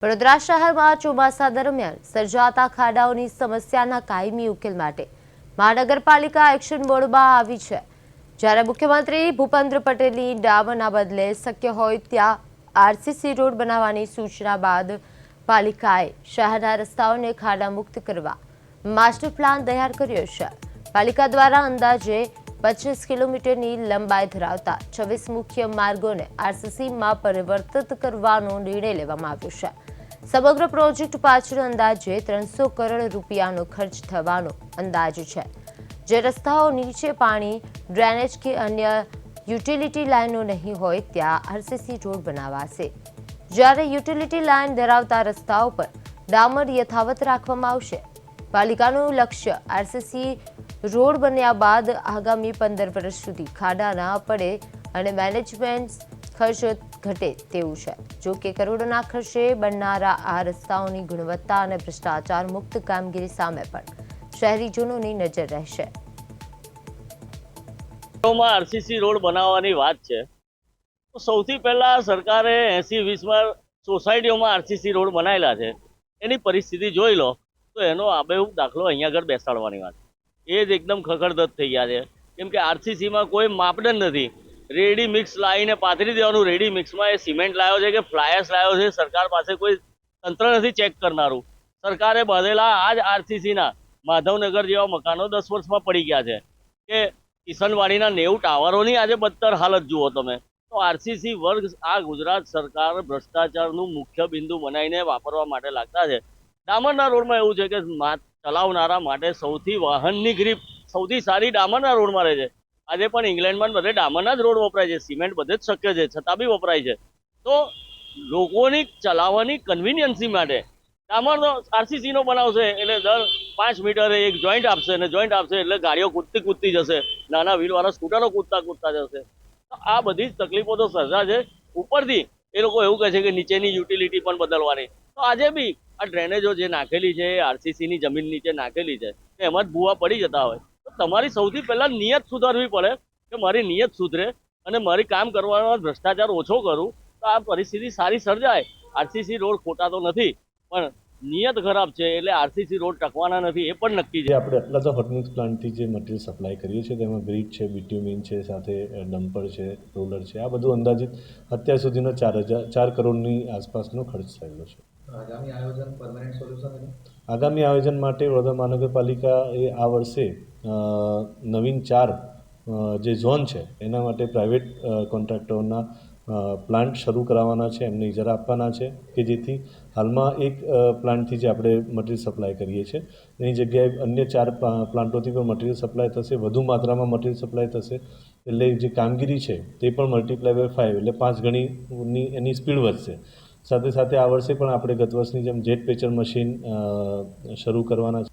વડોદરા શહેરમાં ચોમાસા દરમિયાન સર્જાતા ખાડાઓની સમસ્યાના કાયમી ઉકેલ માટે મહાનગરપાલિકા એક્શન મોડમાં આવી છે। જ્યારે મુખ્યમંત્રી ભૂપેન્દ્ર પટેલની ડામરના બદલે શક્ય હોય ત્યાં આરસીસી રોડ બનાવવાની સૂચના બાદ પાલિકાએ શહેરના રસ્તાઓને ખાડામુક્ત કરવા માસ્ટર પ્લાન તૈયાર કર્યો છે। પાલિકા દ્વારા અંદાજે 25 કિલોમીટરની લંબાઈ ધરાવતા 26 મુખ્ય માર્ગોને આરસીસીમાં પરિવર્તિત કરવાનો નિર્ણય લેવામાં આવ્યો છે। સમગ્ર પ્રોજેક્ટ પાછળ અંદાજે 300 કરોડ રૂપિયાનો ખર્ચ થવાનો અંદાજ છે। જે રસ્તાઓ નીચે પાણી, ડ્રેનેજ કે અન્ય યુટિલિટી લાઇનો નહીં હોય ત્યાં આરસીસી રોડ બનાવાશે। જ્યારે યુટિલિટી લાઇન ધરાવતા રસ્તાઓ પર ડામર યથાવત રાખવામાં આવશે। પાલિકાનું લક્ષ્ય આરસીસી રોડ બન્યા બાદ આગામી 15 વર્ષ સુધી ખાડા ના પડે અને મેનેજમેન્ટ ખર્ચ ઘટે તેવું છે। જો કે કરોડોના ખર્ચે બનનારા આ રસ્તાઓની ગુણવત્તા અને ભ્રષ્ટાચાર મુક્ત કામગીરી સામે પણ શહેરીજનોની નજર રહેશે। આરસીસી રોડ બનાવવાની વાત છે તો સૌથી પહેલા સરકારે 80-20 સોસાયટીઓમાં આરસીસી રોડ બનાવેલા છે। એની પરિસ્થિતિ જોઈ લો તો એનો આબેહૂબ દાખલો અહીંયા આગળ બેસાડવાની વાત એ જ એકદમ ખખડધજ થઈ ગયા છે। કેમ કે આરસીસીમાં કોઈ માપદંડ નથી। રેડી મિક્સ લાવીને પાથરી દેવાનું। રેડી મિક્સમાં એ સિમેન્ટ લાવ્યો છે કે ફ્લાયર્સ લાવ્યો છે, સરકાર પાસે કોઈ તંત્ર નથી ચેક કરનારું। સરકારે બાંધેલા આ જ આરસીસીના માધવનગર જેવા મકાનો 10 વર્ષમાં પડી ગયા છે કે કિશનવાડીના 90 ટાવરોની આજે બદતર હાલત જુઓ તમે। તો આરસીસી વર્ગ આ ગુજરાત સરકાર ભ્રષ્ટાચારનું મુખ્ય બિંદુ બનાવીને વાપરવા માટે લાગતા છે। ડામરના રોડમાં એવું છે કે ચલાવનારા માટે સૌથી વાહનની ગ્રીપ સૌથી સારી ડામરના રોડમાં રહે છે। આજે પણ ઇંગ્લેન્ડમાં બધે ડામરના જ રોડ વપરાય છે, સિમેન્ટ બધે જ શક્ય છે, છતાં બી વપરાય છે। તો લોકોની ચલાવવાની કન્વિનિયન્સી માટે ડામરનો આરસીસીનો બનાવશે એટલે દર 5 મીટરે એક જોઈન્ટ આપશે અને જોઈન્ટ આપશે એટલે ગાડીઓ કૂદતી જશે, નાના વ્હીલવાળા સ્કૂટરો કૂદતા જશે। તો આ બધી જ તકલીફો તો સર્જાશે। ઉપરથી એ લોકો એવું કહે છે કે નીચેની યુટિલિટી પણ બદલવાની। તો આજે બી આ ડ્રેનેજો જે નાખેલી છે આરસીસીની જમીન નીચે નાખેલી છે એમાં જ ભૂવા પડી જતા હોય તો તમારી સૌથી પહેલા નિયત સુધારવી પડે કે મારી નિયત સુધરે અને મારી કામ કરવાનો ભ્રષ્ટાચાર ઓછો કરું તો આ પરિસ્થિતિ સારી સર્જાય। આરસીસી રોડ ખોટા તો નથી પણ નિયત ખરાબ છે એટલે આરસીસી રોડ ટકવાના નથી એ પણ નક્કી છે। આપણે એટલા હોટમિક્સ પ્લાન્ટથી જે મટીરિયલ સપ્લાય કરીએ છીએ તેમાં ગ્રીડ છે, બિટ્યુમિન છે, સાથે ડમ્પર છે, રોલર છે, આ બધું અંદાજિત અત્યાર સુધીનો 4 કરોડની આસપાસનો ખર્ચ થયેલો છે। આગામી આયોજન પરમેનન્ટ સોલ્યુશન આગામી આયોજન માટે વડોદરા મહાનગરપાલિકા એ આ વર્ષે નવીન 4 જે ઝોન છે એના માટે પ્રાઇવેટ કોન્ટ્રાક્ટરોના પ્લાન્ટ શરૂ કરાવવાના છે, એમને ઇજારા આપવાના છે કે જેથી હાલમાં એક પ્લાન્ટથી જે આપણે મટીરિયલ સપ્લાય કરીએ છીએ એની જગ્યાએ અન્ય 4 પ્લાન્ટોથી પણ મટીરિયલ સપ્લાય થશે, વધુ માત્રામાં મટીરિયલ સપ્લાય થશે એટલે જે કામગીરી છે તે પણ મલ્ટીપ્લાય બાય 5 એટલે 5 ગણીની એની સ્પીડ વધશે। સાથે સાથે આ વર્ષે પણ આપણે ગત વર્ષની જેમ જેટ પેચર મશીન શરૂ કરવાના છે।